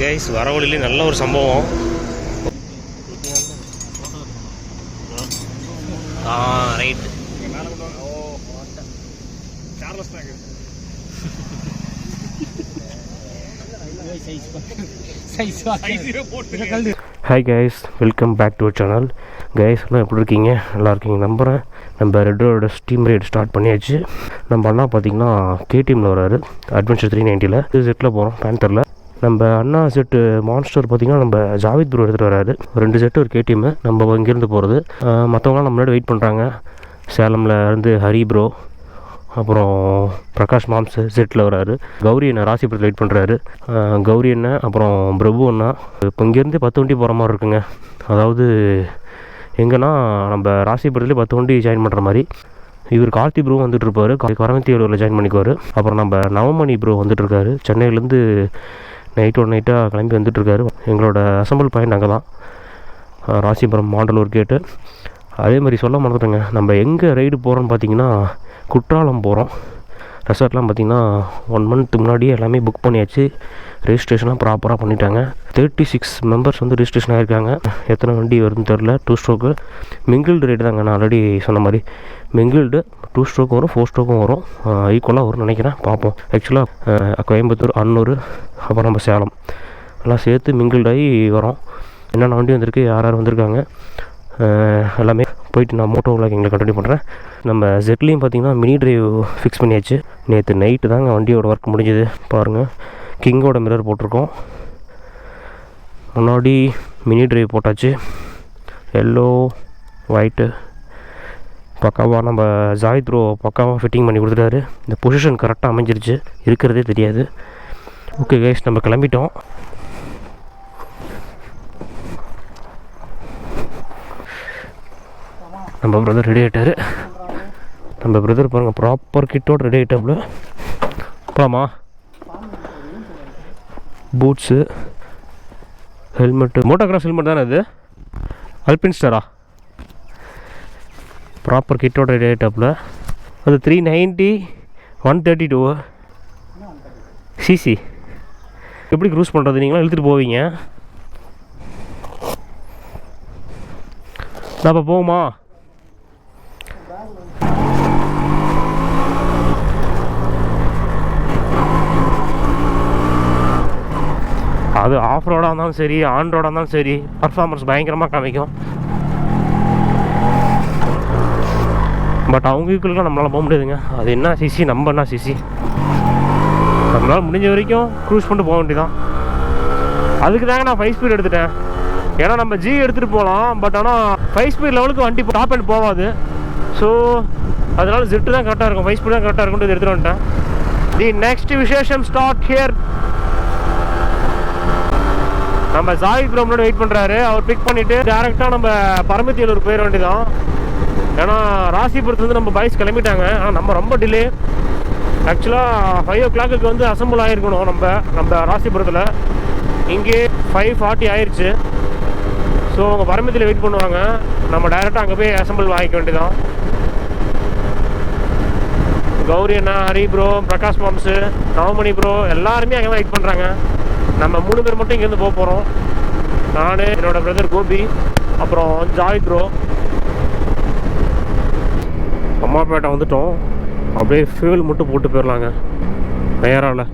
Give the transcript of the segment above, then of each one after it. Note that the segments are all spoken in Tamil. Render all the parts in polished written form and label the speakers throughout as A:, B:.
A: கைஸ் வர வழியிலே நல்ல ஒரு சம்பவம். Right hi guys, welcome back to our channel. Guys எல்லாம் எப்படி இருக்கீங்க? நல்லா இருக்கீங்க நம்புகிறேன். நம்ம ரெட்டோட ஸ்டீம் ரைட் ஸ்டார்ட் பண்ணியாச்சு. நம்ம அண்ணா பார்த்தீங்கன்னா கேடிஎம்மில் வராரு, அட்வென்ச்சர் 390 செட்டில் போகிறோம் பேந்தரில். நம்ம அண்ணா செட்டு மான்ஸ்டர் பார்த்திங்கன்னா நம்ம ஜாவித் ப்ரோ எடுத்துகிட்டு வராரு. 2 செட்டு ஒரு கேடிஎம்மு. நம்ம இங்கேருந்து போகிறது. மற்றவங்களாம் நம்ம முன்னாடி வெயிட் பண்ணுறாங்க. சேலமில் இருந்து ஹரி ப்ரோ, அப்புறம் பிரகாஷ் மாம்ஸ் செட்டில் வராரு. கௌரி அண்ணா ராசிபுரத்தில் வெயிட் பண்ணுறாரு. கௌரி அண்ணன் அப்புறம் பிரபு அண்ணா. இப்போ இங்கேருந்து 10 வண்டி போகிற மாதிரி இருக்குங்க. அதாவது எங்கன்னா நம்ம ராசிபுரத்துலேயே 10 வண்டி ஜாயின் பண்ணுற மாதிரி. இவர் கார்த்தி ப்ரோ வந்துட்டு இருப்பார், வரவத்தியூரில் ஜாயின் பண்ணிக்குவார். அப்புறம் நம்ம நவமணி ப்ரோ வந்துட்டுருக்காரு. சென்னையிலேருந்து நைட்டாக கிளம்பி வந்துட்டுருக்காரு. எங்களோட அசம்பிள் பாயிண்ட் அங்கே தான், ராசிபுரம் மாண்டலூர் கேட்டு. அதே மாதிரி சொல்ல மறந்துட்டேங்க, நம்ம எங்கே ரைடு போகிறோன்னு பார்த்தீங்கன்னா குற்றாலம் போகிறோம். ரெசார்ட்லாம் பார்த்திங்கன்னா 1 மந்த் முன்னாடியே எல்லாமே புக் பண்ணியாச்சு. ரெஜிஸ்ட்ரேஷன்லாம் ப்ராப்பராக பண்ணிட்டாங்க. 36 மெம்பர்ஸ் வந்து ரெஜிஸ்ட்ரேஷன் ஆகிருக்காங்க. எத்தனை வண்டி வருதுன்னு தெரில. 2 ஸ்ட்ரோக்கு மிங்கிள்டு ரைடு தாங்க. நான் ஆல்ரெடி சொன்ன மாதிரி மிங்கிள்டு 2 ஸ்ட்ரோக்கும் வரும், 4 ஸ்ட்ரோக்கும் வரும். ஈக்குவலாக வரும்னு நினைக்கிறேன், பார்ப்போம். ஆக்சுவலாக கோயம்புத்தூர், அன்னூர், அப்புறம் நம்ம சேலம் எல்லாம் சேர்த்து மிங்கிள்டாகி வரோம். என்னென்ன வண்டி வந்திருக்கு, யார் வந்திருக்காங்க எல்லாமே போயிட்டு நான் மோட்டோ விளாக் எங்களை கண்டினியூ பண்ணுறேன். நம்ம ஜெட்லேயும் பார்த்திங்கன்னா மினி ட்ரைவ் ஃபிக்ஸ் பண்ணியாச்சு. நேற்று நைட்டு தாங்க வண்டியோட ஒர்க் முடிஞ்சுது. பாருங்கள், கிங்கோட மிரர் போட்டிருக்கோம். முன்னாடி மினி ட்ரைவ் போட்டாச்சு, எல்லோ ஒயிட்டு பக்காவாக. நம்ம ஜாயித் ப்ரோ பக்காவாக ஃபிட்டிங் பண்ணி கொடுத்துட்டாரு. இந்த பொசிஷன் கரெக்டாக அமைஞ்சிருச்சு, இருக்கிறதே தெரியாது. ஓகே கைஸ், நம்ம கிளம்பிட்டோம். நம்ம பிரதர் ரெடி ஆகிட்டார். நம்ம பிரதர் பாருங்கள், ப்ராப்பர் கிட்டோட ரெடி ஆகிட்டாப்புல. போகலாமா? பூட்ஸு, ஹெல்மெட்டு, மோட்டோகிராஸ் ஹெல்மெட் தானே அது? அல்பின் ஸ்டாரா? ப்ராப்பர் கிட்டோட ரெடி ஆகிட்டாப்புல. அது 390 132 சிசி. எப்படி க்ரூஸ் பண்ணுறது? நீங்களாம் இழுத்துட்டு போவீங்க, நான் இப்போ போகுமா? அது ஆஃப் ரோடாக இருந்தாலும் சரி, ஆன் ரோடாக இருந்தாலும் சரி, பர்ஃபார்மன்ஸ் பயங்கரமாக காமிக்கும். பட் அவங்க ஈக்குவலுக்கு நம்மளால் போக முடியாதுங்க. அது என்ன சிசி, நம்ம என்ன சிசி, நம்மளால் முடிஞ்ச வரைக்கும் க்ரூஸ் பண்ணிட்டு போக வேண்டியதான். அதுக்கு தாங்க நான் 5 ஸ்பீட் எடுத்துட்டேன். ஏன்னா நம்ம ஜி எடுத்துகிட்டு போகலாம், பட் ஆனால் 5 ஸ்பீட் லெவலுக்கு வண்டி டாப் அண்ட் போகாது. ஸோ அதனால் ஜெட்டு தான் கரெக்டாக இருக்கும், 5 ஸ்பீட் தான் கரெக்டாக இருக்கும்னு எடுத்துகிட்டு வந்துட்டேன். தி நெக்ஸ்ட் விசேஷம் ஸ்டார்ட் ஹியர். நம்ம ஜாயித் ப்ரோ முன்னாடி வெயிட் பண்ணுறாரு. அவர் பிக் பண்ணிவிட்டு டேரெக்டாக நம்ம பரமத்தியூர் போயிட வேண்டியதான். ஏன்னா ராசிபுரத்துலேருந்து நம்ம பாய்ஸ் கிளம்பிட்டாங்க. ஆனால் நம்ம ரொம்ப டிலே. ஆக்சுவலாக 5 o'clock வந்து அசம்பிள் ஆகிருக்கணும் நம்ம ராசிபுரத்தில். இங்கே 5:40 ஆயிடுச்சு. ஸோ அவங்க பரமத்தியில் வெயிட் பண்ணுவாங்க. நம்ம டைரெக்டாக அங்கே போய் அசம்பிள் வாங்கிக்க வேண்டியதான். கௌரி அண்ணா, ஹரி ப்ரோ, பிரகாஷ் மாம்ஸு, நவமணி ப்ரோ எல்லாருமே அங்கே தான் வெயிட் பண்ணுறாங்க. நம்ம 3 பேர் மட்டும் இங்கேருந்து போக போகிறோம். நான், என்னோடய பிரதர் கோபி, அப்புறம் ஜாவித் ப்ரோ. அம்மாப்பேட்டை வந்துட்டோம். அப்படியே ஃபியூல் மட்டும் போட்டு போயிடலாங்க நேரால்.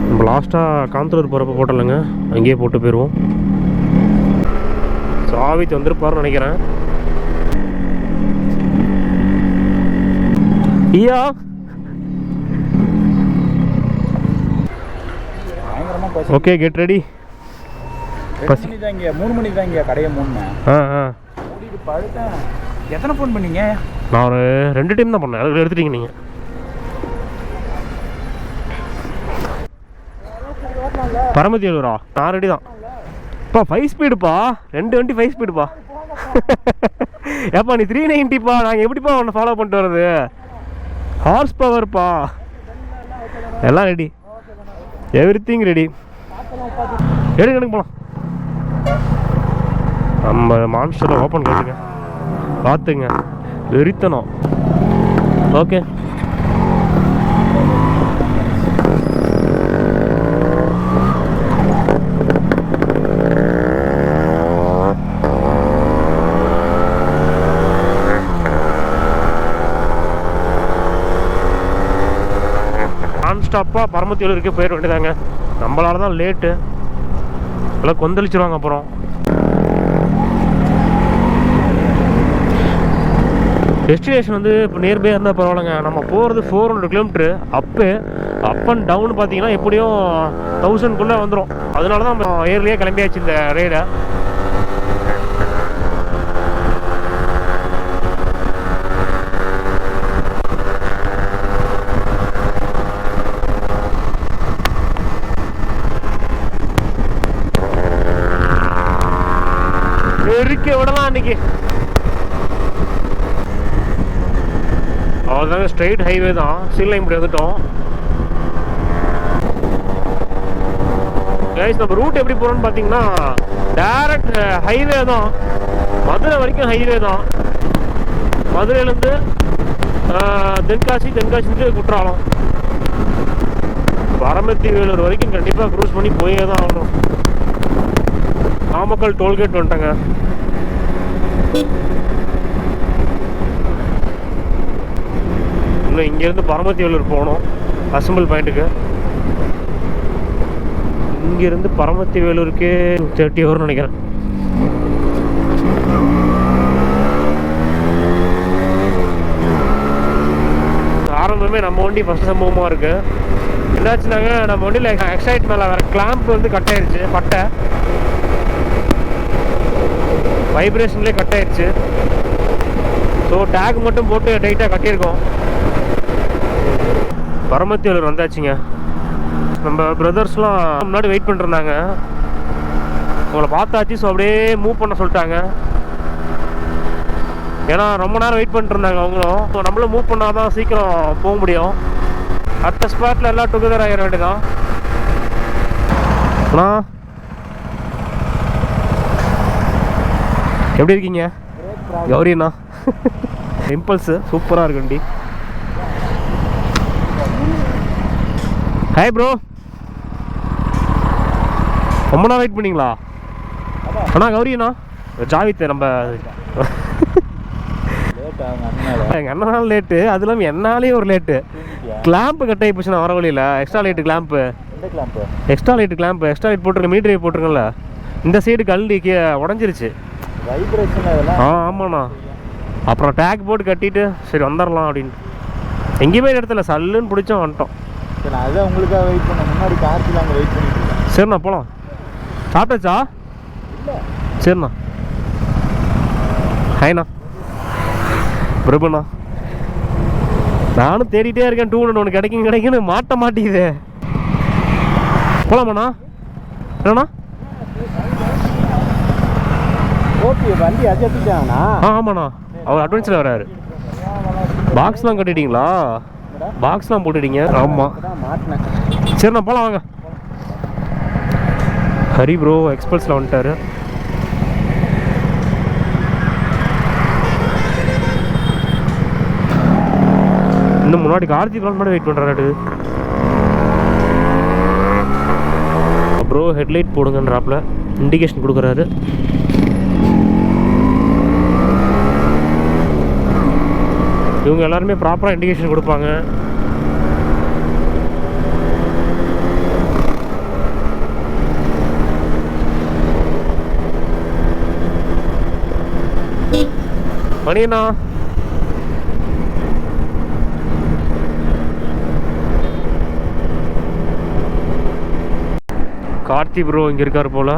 A: நம்ம லாஸ்ட்டாக காந்தலூர் போகிறப்ப போட்டலைங்க, அங்கேயே போட்டு போயிடுவோம். ஜாவித் வந்துருப்பாருன்னு நினைக்கிறேன். ஐயா ஓகே, கெட் ரெடி.
B: 3 மணிக்கு தான் இங்கே கடையை 3. பழுத்தேன். எத்தனை ஃபோன் பண்ணீங்க?
A: நான் ஒரு 2 டைம் தான் பண்ணேன். அதுக்கு எடுத்துட்டீங்க நீங்கள். பரமத்தியூரா? நான் ரெடி தான். இப்போ 5 ஸ்பீடுப்பா, 2 வண்டி 5 ஸ்பீடுப்பா. ஏப்பா நீ 390பா, நாங்கள் எப்படிப்பா உன்னை ஃபாலோ பண்ணிட்டு வர்றது? ஹார்ஸ் பவர்ப்பா. எல்லாம் ரெடி, எவ்ரிதிங் ரெடி. எடுங்க போகலாம். நம்ம மான்ஸ்டரில் ஓப்பன் காட்டுங்க, பார்த்துங்க, வெறித்தனம். ஓகே, ஸ்டாப்பாக பரமத்தியூருக்கு போயிட வேண்டியதாங்க. நம்மளால தான் லேட்டு, எல்லாம் கொந்தளிச்சிருவாங்க. அப்புறம் டெஸ்டினேஷன் வந்து இப்போ நியர்பை இருந்தால் பரவாயில்லைங்க. நம்ம போகிறது 400 கிலோமீட்ரு. அப் அண்ட் டவுன் பார்த்தீங்கன்னா எப்படியும் 1000குள்ளே வந்துடும். அதனால தான் நம்ம ஏர்லியே கிளம்பியாச்சு இந்த ரைடை. நெருக்க விடலாம் அன்னைக்கு. அவ்வளோதாங்க, ஸ்ட்ரைட் ஹைவே தான். சீல் லைன் இப்படி வந்துட்டோம். கைஸ், நம்ம ரூட் எப்படி போகிறோம்னு பார்த்தீங்கன்னா டைரக்ட் ஹைவே தான். மதுரை வரைக்கும் ஹைவே தான். மதுரையிலேருந்து தென்காசிலேருந்து குற்றாலம், பரமத்திவேலூர் வரைக்கும் கண்டிப்பாக க்ரூஸ் பண்ணி போயே தான் ஆகணும். நாமக்கல் டோல்கேட் வந்துட்டாங்க. இன்னும் இங்கேருந்து பரமத்திவேலூர் போகணும், அசம்பிள் பாயிண்ட்டுக்கு. இங்கேருந்து பரமத்திவேலூருக்கே 30 வரும்னு நினைக்கிறேன். ஆரம்பமே நம்ம வண்டி ஃபஸ்ட் சம்பவமாக இருக்குது. என்னாச்சுனாங்க, நம்ம வண்டியில் எக்ஸைட் மேலே வேறு கிளாம்ப் வந்து கட் ஆயிடுச்சு. பட்டை வைப்ரேஷன்லேயே கட் ஆயிடுச்சு. ஸோ டேக் மட்டும் போட்டு டைட்டாக கட்டியிருக்கோம். பரமத்திவேலூர் வந்தாச்சுங்க. நம்ம பிரதர்ஸ்லாம் முன்னாடி வெயிட் பண்ணிருந்தாங்க. உங்களை பார்த்தாச்சு. ஸோ அப்படியே மூவ் பண்ண சொல்லிட்டாங்க. ஏன்னா ரொம்ப நேரம் வெயிட் பண்ணிட்டு இருந்தாங்க அவங்களும். ஸோ நம்மளும் மூவ் பண்ணால் தான் சீக்கிரம் போக முடியும். அடுத்த ஸ்பாட்டில் எல்லாம் டுகெதர் ஆகிட வேண்டியதான். அண்ணா எப்படி இருக்கீங்க? கௌரிண்ணா. இம்பல்ஸு சூப்பராக இருக்கு வண்டி. ஹாய் ப்ரோ, ரொம்ப நாள் வெயிட் பண்ணிங்களா? அண்ணா கௌரிண்ணா, ஜாவித் நம்ம எங்கள் அண்ணனால லேட்டு. அது இல்லாமல் என்னாலே ஒரு லேட்டு. கிளாம்பு கட் ஆகி போச்சுண்ணா வர வழியில். Extra light clamp extra light போட்டுருங்க. மீட்டர் போட்டுருங்கல்ல, இந்த சைடு கல்வி உடஞ்சிருச்சு. ஆமாண்ணா. அப்புறம் டேக் போட்டு கட்டிட்டு சரி வந்துடலாம் அப்படின்னு எங்கேயுமே இடத்துல சல்லுன்னு பிடிச்சோம் வந்துட்டோம்.
B: அதான் உங்களுக்காக வெயிட் பண்ண. முன்னாடி கார்த்தில் அங்கே வெயிட் பண்ணிட்டு.
A: சரிண்ணா போகலாம். சாப்பிட்டாச்சா? சரிண்ணா. ஹாய்ண்ணா. பிரபுண்ணா, நானும் தேடிட்டே இருக்கேன். 200 ஒன்று கிடைக்குன்னு மாட்ட மாட்டேங்குது. போகலாமாண்ணா? என்னண்ணா?
B: ஓகே, வண்டி அஜெக்டாங்கண்ணா.
A: ஆமாண்ணா, அவர் அட்வான்ஸில் வராரு. பாக்ஸ்லாம் கட்டிட்டீங்களா? பாக்ஸ்லாம் போட்டுட்டீங்க? ஆமாம். சரிண்ணா போகலாம் வாங்க. ஹரி ப்ரோ எக்ஸ்பிரஸில் வந்துட்டாரு. இன்னும் முன்னாடி கார்த்திக் முன்னாடி வெயிட் பண்ணுறாரு. ப்ரோ ஹெட்லைட் போடுங்கன்றாப்புல இண்டிகேஷன் கொடுக்குறாரு. இவங்க எல்லாருமே ப்ராப்பராக இண்டிகேஷன் கொடுப்பாங்க. மணியண்ணா, கார்த்தி ப்ரோ இங்கே இருக்கார் போல.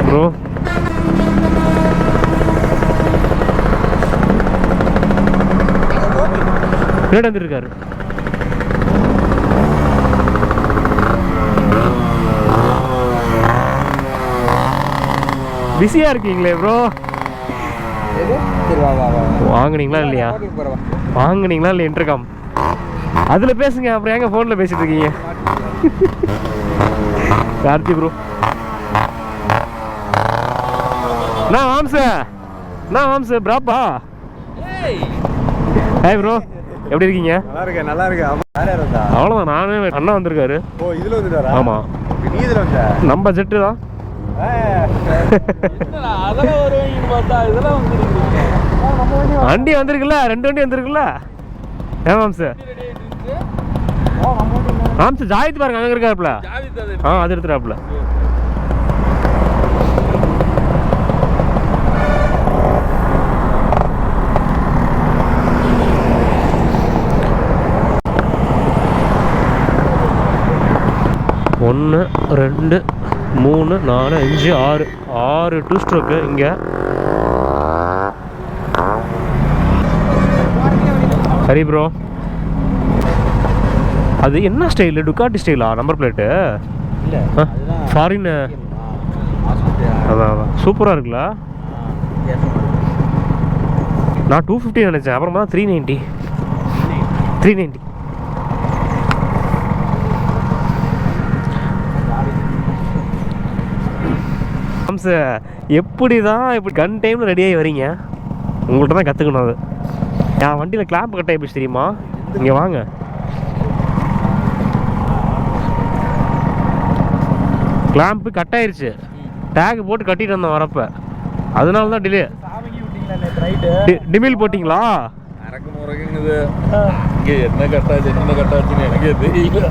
A: ப்ரோ பின்னாடி வந்துருக்காரு. பிஸியா இருக்கீங்களே ப்ரோ? வாங்குனீங்களா இல்லையா? வாங்குனீங்களா இல்லை? இன்டர்காம் அதில் பேசுங்க. அப்புறம் எங்க ஃபோனில் பேசிட்டு இருக்கீங்க? கார்த்தி ப்ரோ, நான் வாம்ச பிராப்பா. ஹாய் ப்ரோ, எப்படி இருக்கீங்க?
B: நல்லா இருக்கு.
A: அவ்வளோதான், நானே அண்ணா வந்திருக்காரு.
B: ஓ, இதில் வந்துட்டாரா?
A: ஆமாம்,
B: நீ இதில் வந்த
A: நம்ம ஜெட்டு தான்.
B: அதெல்லாம் வருவீங்கன்னு பார்த்தா இதெல்லாம் வந்துருக்கீங்க.
A: வண்டி வந்திருக்குல்ல, 2 வண்டி வந்திருக்குல்ல. ஏமாம் சார் ஆமாம் சார் ஜாயித்து பாருங்க அங்கே இருக்காப்புல. அது எடுத்துறாப்புல. ஒன்று 2 3 4 5 6 2 ஸ்ட்ரோக்கு இங்கே. சரி ப்ரோ, அது என்ன ஸ்டைலு? டுக்காட்டி ஸ்டைலா? நம்பர் பிளேட்டு
B: இல்லை
A: ஃபாரின். அதான் சூப்பராக இருக்குல்ல. நான் 250 நினச்சேன், அப்புறமா 390. எப்படி தான் இப்படி கன் டைமில் ரெடியாகி வரீங்க? உங்கள்கிட்ட தான் கற்றுக்கணும். அது என் வண்டியில் கிளாம்ப் கட் ஆகிடுச்சு தெரியுமா? இங்கே வாங்க. கிளாம்ப்பு கட் ஆயிடுச்சு, டேக் போட்டு கட்டிட்டு வந்தோம் வரப்போ, அதனால தான் டிலே. டிமில் போட்டிங்களா?
B: இங்கே என்ன கட்டாச்சுன்னு எனக்கே தெரியல.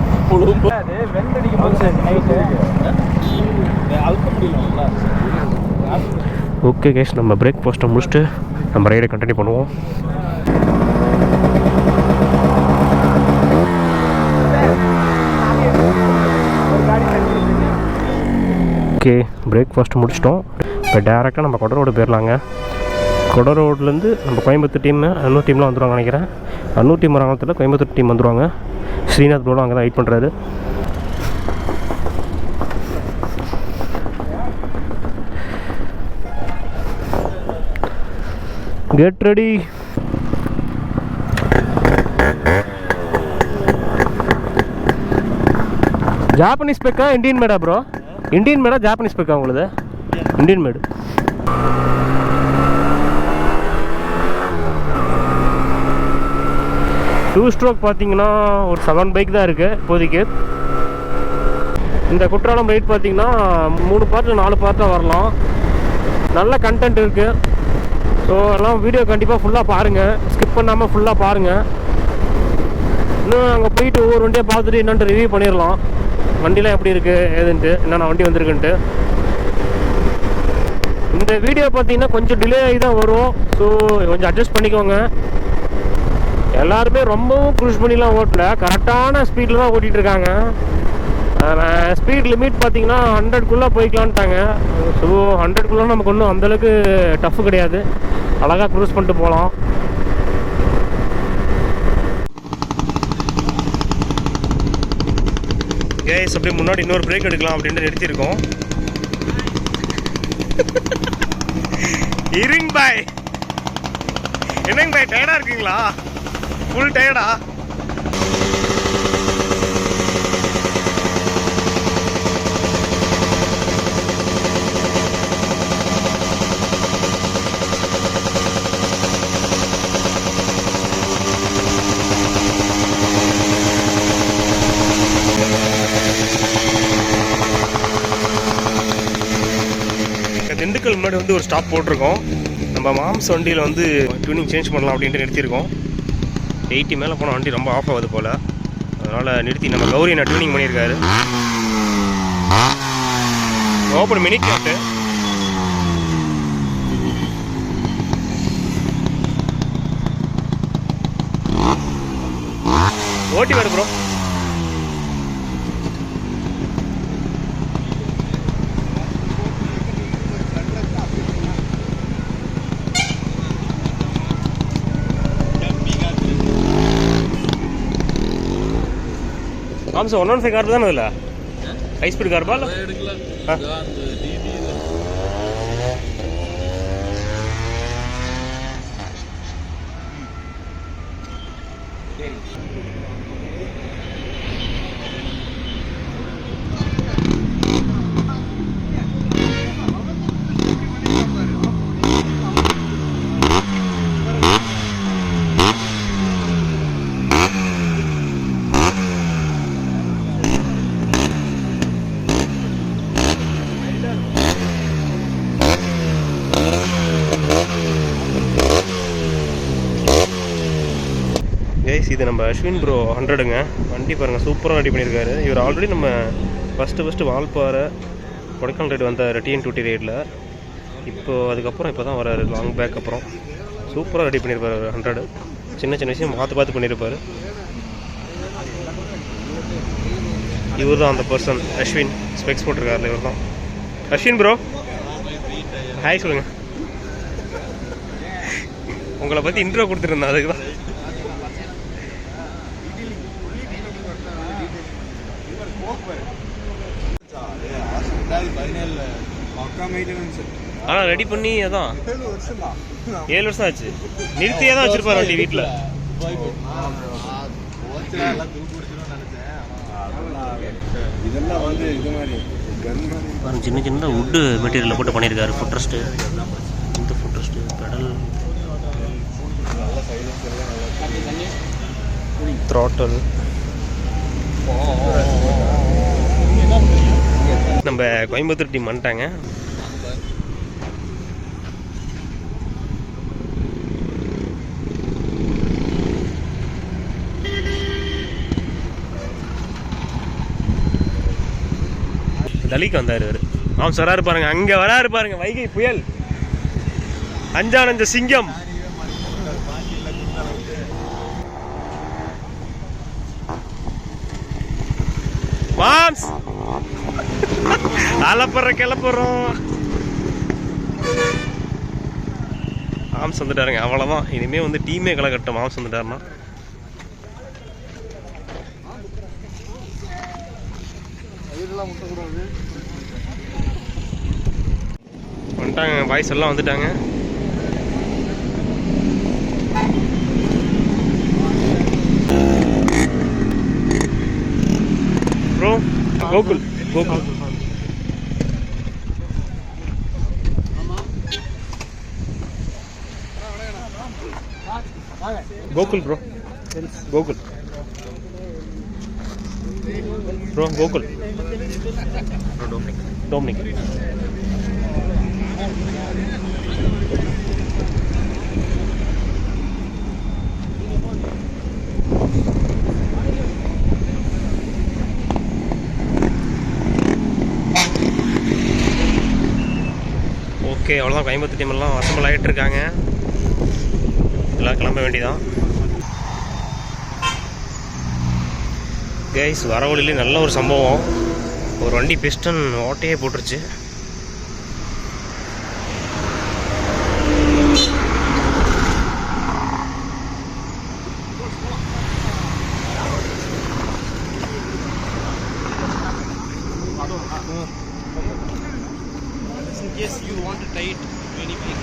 A: ஓகே கேஷ், நம்ம பிரேக் போஸ்ட்டை முடிச்சுட்டு நம்ம ரைடை கண்டினியூ பண்ணுவோம். ஓகே, பிரேக்ஃபாஸ்ட் முடிச்சிட்டோம். இப்போ டேரெக்டாக நம்ம கொடை ரோடு போயிடலாங்க. கொடை ரோட்லேருந்து நம்ம கோயம்புத்தூர் டீம், அன்னூர் டீம்லாம் வந்துடுவாங்க நினைக்கிறேன். அன்னூர் டீம் வராங்கத்தில் கோயம்புத்தூர் டீம் வந்துடுவாங்க. ஸ்ரீநாத் ப்ரோலாம் அங்கே தான் வெயிட் பண்ணுறாரு. Get ready. ஜாப்பனீஸ் பெக்கா இண்டியன் மேடா ப்ரோ? இண்டியன் மேடா ஜாப்பனீஸ் பெக்கா உங்களுது? இண்டியன் மேடு. டூ ஸ்ட்ரோக் பார்த்தீங்கன்னா ஒரு 7 பைக் தான் இருக்குது இப்போதைக்கு. இந்த குற்றாலம் ரைட் பார்த்தீங்கன்னா 3 பார்ட்டு 4 பார்ட்டாக வரலாம். நல்ல கண்டென்ட் இருக்குது. ஸோ எல்லாம் வீடியோ கண்டிப்பாக ஃபுல்லாக பாருங்கள், ஸ்கிப் பண்ணாமல் ஃபுல்லாக பாருங்கள். இன்னும் அங்கே போயிட்டு ஒவ்வொரு வண்டியாக பார்த்துட்டு என்னன்ட்டு ரிவ்யூ பண்ணிடலாம். வண்டிலாம் எப்படி இருக்குது ஏதுன்ட்டு, என்னென்ன வண்டி வந்திருக்குன்ட்டு. இந்த வீடியோ பார்த்தீங்கன்னா கொஞ்சம் டிலே ஆகி தான் வரும். ஸோ கொஞ்சம் அட்ஜஸ்ட் பண்ணிக்கோங்க. எல்லாருமே ரொம்பவும் க்ரூஸ் பண்ணிலாம் ஓட்டல, கரெக்டான ஸ்பீடில் தான் ஓட்டிகிட்ருக்காங்க. ஸ்பீட் லிமிட் பார்த்தீங்கன்னா 100க்குள்ளே போய்க்கலான்ட்டாங்க. ஸோ 100க்குள்ளே நமக்கு ஒன்றும் அந்தளவுக்கு டஃப்பு கிடையாது, அழகாக க்ரூஸ் பண்ணிட்டு போகலாம். கேஸ் அப்படியே முன்னாடி இன்னொரு பிரேக் எடுக்கலாம் அப்படின்ட்டு நிறுத்தியிருக்கோம். இருங்க பாய். என்னங்க பாய், டயர்டாக இருக்கீங்களா? ஃபுல் டயர்டா? திண்டுக்கல் முன்னாடி வந்து ஒரு ஸ்டாப் போட்டிருக்கோம். நம்ம மாம்ஸ் வண்டியில் வந்து டியூனிங் சேஞ்ச் பண்ணலாம் அப்படின்ட்டு நிறுத்தியிருக்கோம். 80 மேலே போனால் வண்டி ரொம்ப ஆஃப் ஆகுது போல், அதனால் நிறுத்தி நம்ம கௌரி நான் டியூனிங் பண்ணியிருக்காரு. ஓப்பன் மினி கேட்டு ஓட்டி வரு ப்ரோ. ஆமாம் சார், 115 கார்பு தானே அதில் ஹை ஸ்பீட் கார்பா இல்லை? கைஸ் இது நம்ம அஸ்வின் ப்ரோ 100ங்க. வண்டி பாருங்கள் சூப்பராக ரெடி பண்ணியிருக்காரு. இவர் ஆல்ரெடி நம்ம ஃபஸ்ட்டு வால்பாறை கொடைக்கானல் ரைடு வந்தார் TN20 ரைடில். அதுக்கப்புறம் இப்போ தான் வராரு லாங் பேக். அப்புறம் சூப்பராக ரெடி பண்ணியிருப்பார் அவர் 100. சின்ன சின்ன விஷயம் பார்த்து பண்ணியிருப்பார். இவர் தான் அந்த பர்சன் அஸ்வின், ஸ்பெக்ஸ் போட்டிருக்காருல இவர் தான் அஸ்வின் ப்ரோ. ஹாய் சொல்லுங்கள். உங்களை பற்றி இன்ட்ரோ கொடுத்துருந்தேன், அதுக்கு தான். ஆனால் ரெடி பண்ணி அதான் 7 வருஷம் ஆச்சு. நிறுத்தியே தான் வச்சுருப்பார் வண்டி வீட்டில்.
B: இதெல்லாம் வந்து இது மாதிரி
A: சின்ன சின்னதாக வுட்டு மெட்டீரியலில் போட்டு பண்ணியிருக்காரு. ஃபுட்ரெஸ்ட்டு, இந்த ஃபுட்ரெஸ்ட்டு, பெடல், த்ராட்டல். நம்ம கோயம்புத்தூர் டீம் வந்துட்டாங்க. தலிக்கு வந்தார் இவர். வராரு பாருங்க, அங்கே வராரு பாருங்க. வைகை புயல், அஞ்சானஞ்ச சிங்கம். மாம்ஸ் கிளப்புறோம். மாம்ஸ் வந்துட்டாருங்க. அவ்வளோதான், இனிமேல் வந்து டீமே கலக்கட்டும். மாம்ஸ் வந்துட்டாருன்னா வந்துட்டாங்க. பாய்ஸ் எல்லாம் வந்துட்டாங்க. Bro Gokul bro Dominic. Okay, அவ்வளோதான். கோயம்புத்தூர் டீம் எல்லாம் அசம்பிள் ஆகிட்டு இருக்காங்க. எல்லாம் கிளம்ப வேண்டியதான். கைஸ், வர வழியிலே நல்ல ஒரு சம்பவம். ஒரு வண்டி பிஸ்டன் ஓட்டையே போட்டுருச்சு.
C: Yes, you want to tie it very big.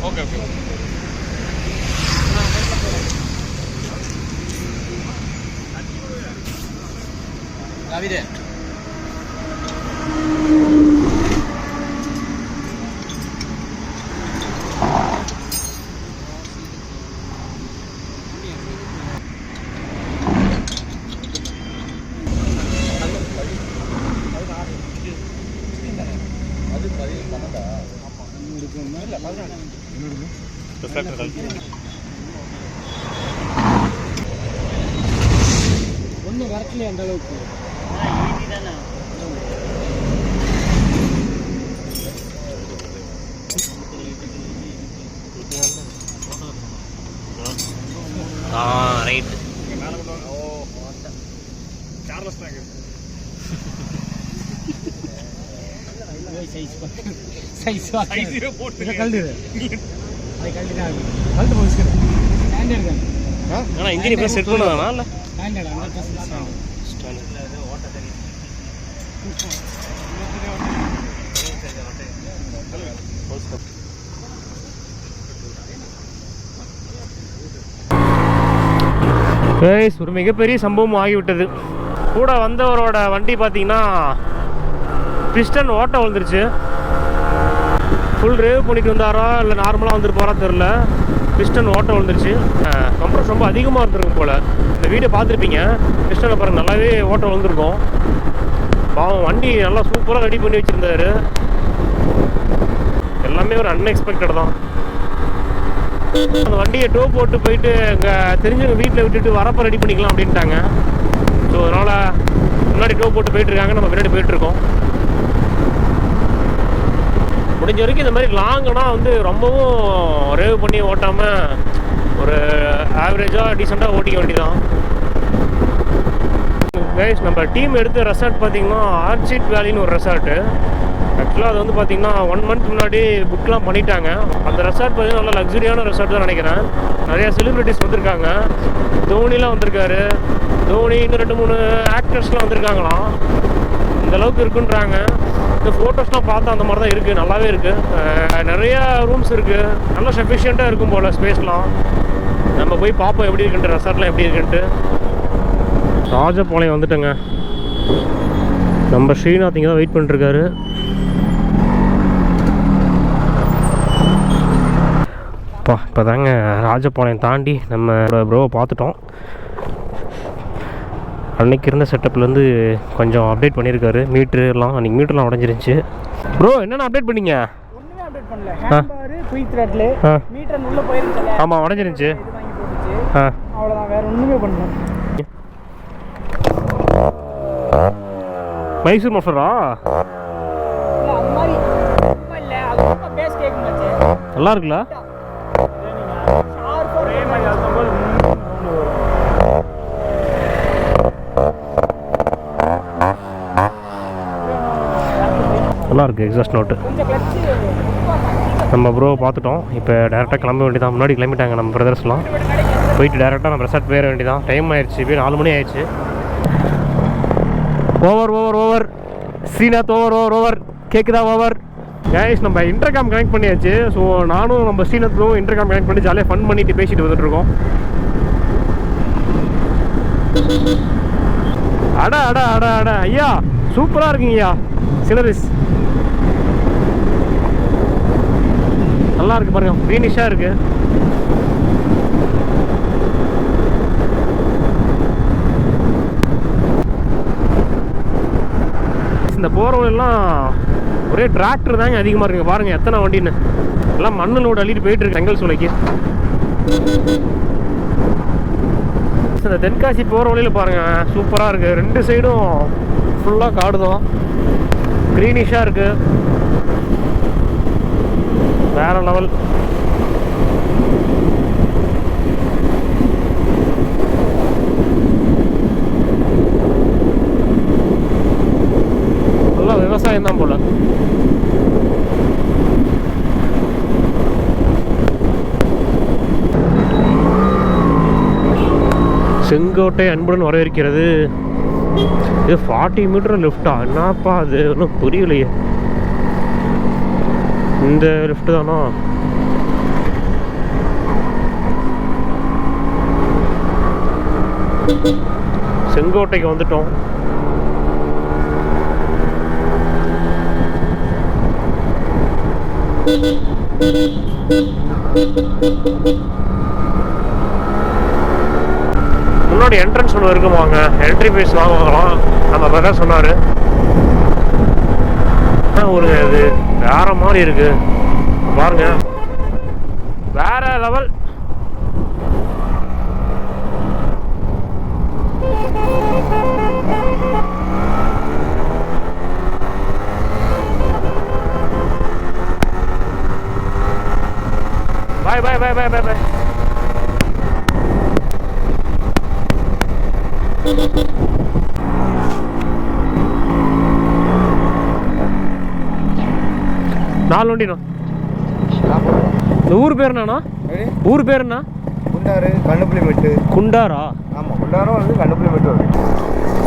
C: Okay. Davide. ஒன்றும் வரக்கலையே அந்த அளவுக்கு.
A: ரைட். ஆனால் இன்ஜின் இப்போ செட் பண்ணதானா? இல்லை ஒரு மிகப்பெரிய சம்பவம் ஆகிவிட்டது. கூட வந்தவரோட வண்டி பார்த்தீங்கன்னா பிஸ்டன் ஓட்ட விழுந்துருச்சு. ஃபுல் ரேவ் பண்ணிட்டு வந்தாரா இல்லை நார்மலாக வந்துட்டு போகிறா தெரில. பிஸ்டன் ஓட்ட விழுந்துருச்சு. கம்ப்ரஸ் ரொம்ப அதிகமாக இருந்திருக்கும் போல். இந்த வீடியோ பார்த்துருப்பீங்க. பிஸ்டனை பாருங்கள், நல்லாவே ஓட்ட விழுந்துருக்கும். பாவம், வண்டி நல்லா சூப்பராக ரெடி பண்ணி வச்சுருந்தாரு. எல்லாமே ஒரு அன்எக்ஸ்பெக்டட் தான். அந்த வண்டியை டோ போட்டு போயிட்டு அங்கே தெரிஞ்சவங்க வீட்டில் விட்டுட்டு வரப்போ ரெடி பண்ணிக்கலாம் அப்படின்ட்டாங்க. ஸோ அதனால் முன்னாடி டோ போட்டு போயிட்டுருக்காங்க, நம்ம பின்னாடி போயிட்டுருக்கோம். முடிஞ்ச வரைக்கும் இந்த மாதிரி லாங்குனா வந்து ரொம்பவும் ரேவ் பண்ணி ஓட்டாமல் ஒரு ஆவரேஜாக டீசெண்டாக ஓட்டிக்க வேண்டியதான். கைஸ், நம்ம டீம் எடுத்த ரெசார்ட் பார்த்தீங்கன்னா ஆர்ச்சிட் வேலின்னு ஒரு ரெசார்ட்டு. ஆக்சுவலாக அது வந்து பார்த்தீங்கன்னா 1 month முன்னாடி புக்லாம் பண்ணிட்டாங்க. அந்த ரெசார்ட் பார்த்தீங்கன்னா நல்லா லக்ஸரியான ரெசார்ட் தான் நினைக்கிறேன். நிறையா செலிப்ரிட்டிஸ் வந்திருக்காங்க. தோனிலாம் வந்திருக்காரு. தோனி இன்னும் 2-3 ஆக்டர்ஸ்லாம் வந்திருக்காங்களாம். இந்த அளவுக்கு இருக்குன்றாங்க. இந்த ஃபோட்டோஸ்லாம் பார்த்தா அந்த மாதிரி தான் இருக்குது, நல்லாவே இருக்குது. நிறையா ரூம்ஸ் இருக்குது, நல்லா சஃபிஷியண்ட்டாக இருக்கும் போல் ஸ்பேஸ்லாம். நம்ம போய் பார்ப்போம் எப்படி இருக்குன்ட்டு, ரெசார்ட்லாம் எப்படி இருக்குன்ட்டு. ராஜபாளையம் வந்துட்டேங்க. நம்ம ஸ்ரீநாத் இங்கே தான் வெயிட் பண்ணிட்டுருக்காரு. இப்போ தாங்க ராஜபாளையம் தாண்டி நம்ம ப்ரோவை பார்த்துட்டோம். அன்றைக்கி இருந்த செட்டப்லேருந்து கொஞ்சம் அப்டேட் பண்ணியிருக்காரு. மீட்டர்லாம் அன்றைக்கி மீட்டர்லாம் உடஞ்சிருந்துச்சு. ப்ரோ என்னென்ன அப்டேட் பண்ணீங்க?
B: ஒன்றுமே அப்டேட் பண்ணல. ஹேண்ட் பார் குயிக் த்ரெட்ல மீட்டர் உள்ள போயிருந்துச்சு.
A: ஆமாம், உடஞ்சிருந்துச்சு.
B: இது வாங்கி போட்டுச்சு. அவ்வளோதான், வேறு ஒன்றுமே பண்ணல.
A: மைசூர் மஃப்ளரா?
B: அது மாதிரி இல்லை, அது ரொம்ப பேஸ் கேட்குமாச்சு.
A: நல்லா இருக்குல்ல? நல்லா இருக்குது எக்ஸாஸ்ட் நோட்டு. நம்ம ப்ரோவை பார்த்துட்டோம். இப்போ டேரெக்டாக கிளம்ப வேண்டியதான். முன்னாடி கிளம்பிட்டாங்க நம்ம பிரதர்ஸ்லாம். போயிட்டு டேரெக்டாக நம்ம ரெசார்ட் போயிட வேண்டியதான். டைம் ஆயிடுச்சு, இப்போ 4 மணி ஆயிடுச்சு. ஓவர் ஸ்ரீநாத், ஓவர் கேட்குதா? ஓவர் கைஸ், நம்ம இன்டர்காம் கனெக்ட் பண்ணியாச்சு. ஸோ நானும் நம்ம ஸ்ரீநாத் ப்ரோவும் இன்டர்காம் கனெக்ட் பண்ணி ஜாலியாக ஃபன் பண்ணிட்டு பேசிட்டு வந்துட்டுருக்கோம். அட ஐயா, சூப்பராக இருக்குங்கய்யா. சினரிஸ் நல்லா இருக்கு பாருங்க, க்ரீனிஷாக இருக்கு. இந்த போகிறவங்கெல்லாம் ஒரே டிராக்டர் தாங்க அதிகமாக இருக்குங்க. பாருங்கள் எத்தனை வண்டின்னு, எல்லாம் மண்ணிலோடு அள்ளிட்டு போயிட்டு இருக்கு செங்கல் சூளைக்கு. இந்த தென்காசி போகிற வழியில் பாருங்கள், சூப்பராக இருக்குது. 2 சைடும் ஃபுல்லாக காடு தான், க்ரீனிஷாக இருக்குது. வேற லெவல். நல்லா விவசாயம் தான் போல. செங்கோட்டை அன்புடன் வரவேற்கிறது. இது 40 மீட்டர் லிஃப்டா? என்னப்பா அது ஒன்றும் புரியலையே. இந்த லிஃப்ட் தானா? செங்கோட்டைக்கு வந்துட்டோம். முன்னாடி என்ட்ரன்ஸ் ஒன்று இருக்குமாங்க, என்ட்ரி ஃபீஸ் வாங்குவாங்களாம். நம்ம பிரதர் சொன்னார். ஒரு அது வேற மாதிரி இருக்கு பாருங்க, வேற லெவல். பாய் பாய் பாய் பாய் பாய் பாய். நாலு வண்டிண்ணா. இந்த ஊர் பேர் என்னண்ணா? ஊர் பேர் என்ன?
B: குண்டாறு, கண்ணுப்புலிமெட்டு.
A: குண்டாரா?
B: ஆமாம், குண்டாரும் வந்து கண்ணுப்புலிமெட்டு வருது.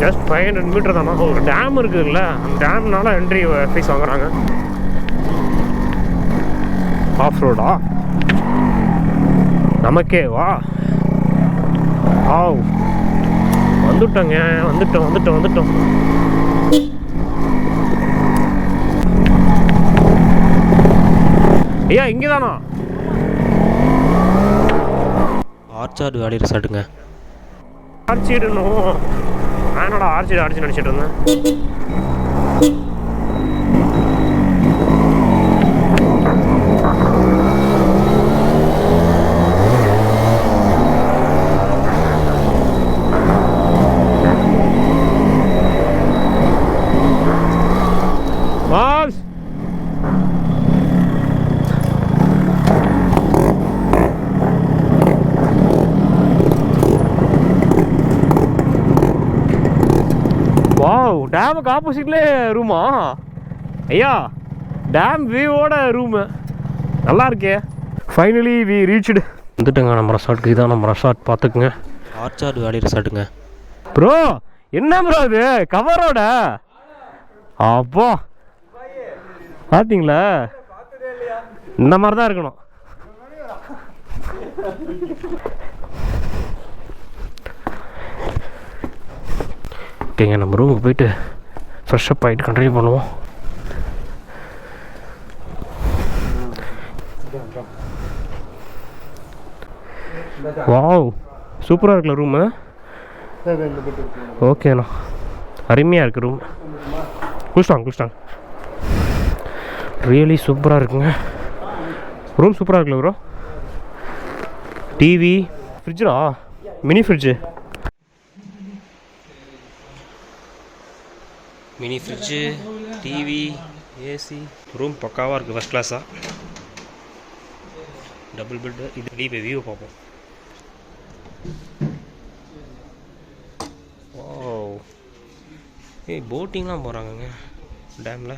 A: ஜஸ்ட் 500 மீட்டர் தானா? ஒரு டேம் இருக்குதுல்ல, அந்த டேம்னால என்ட்ரி ஃபீஸ் வாங்குறாங்க. ஆஃப் ரோடா? நமக்கே வா. ஆவ், வந்துட்டோங்க, வந்துட்டோம். ஐயா இங்கே தானா? ஆர்ச்சார்டு வேலி ரிசார்ட்டுங்க. ஆர்ச்சிடுனும் என்னடா ஆர்ச்சி நினச்சிட்டு இருந்தேன். டேமுக்கு ஆப்போசிட்லேயே ரூமா ஐயா? டேம் வியூவோட ரூமு நல்லா இருக்கே. Finally we reached. வந்துட்டுங்க நம்ம ரெசார்ட்டுக்கு. இதான் நம்ம ரெசார்ட், பார்த்துக்குங்க. ஆர்ச்சார்டு வேலி ரெசார்ட்டுங்க. ப்ரோ என்ன ப்ரோ அது கவரோட? அப்போ பார்த்தீங்களா, இந்த மாதிரி தான் இருக்கணும். ஓகேங்க, நம்ம ரூமுக்கு போயிட்டு ஃப்ரெஷ்அப் ஆகிட்டு கண்டினியூ பண்ணுவோம். வாவ், சூப்பராக இருக்குல்ல ரூமு? ஓகேண்ணா, அருமையாக இருக்குது ரூம். குளிச்சிட்டாங்க. ரியலி சூப்பராக இருக்குங்க ரூம். சூப்பராக இருக்குல்ல ப்ரோ? டிவி, ஃப்ரிட்ஜா, mini fridge, TV, AC. Room பக்காவாக இருக்குது, ஃபஸ்ட் கிளாஸாக. Double bed. இது வெளியே வியூ பார்ப்போம். ஓ, போட்டிங்லாம் போகிறாங்கங்க டேமில்.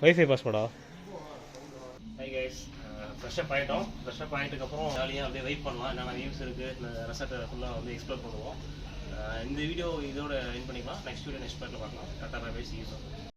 A: வைஃபை பாஸ்வேர்டா? ஹை கைஸ், ஃப்ரெஷ்அப் ஆகிட்டோம். ஃப்ரெஷ்அப் ஆகிட்டதுக்கப்புறம் ஜாலியாக அப்படியே வெயிட் பண்ணலாம். என்னென்ன வியூஸ் இருக்குது, இந்த ரெசார்ட்டை ஃபுல்லாக வந்து எக்ஸ்ப்ளோர் பண்ணுவோம். இந்த வீடியோ இதோட எண்ட் பண்ணிக்கலாம். நெக்ஸ்ட் வீடியோ நெக்ஸ்ட் பார்ட்டில் பார்க்கலாம். Tata bye bye, see you soon.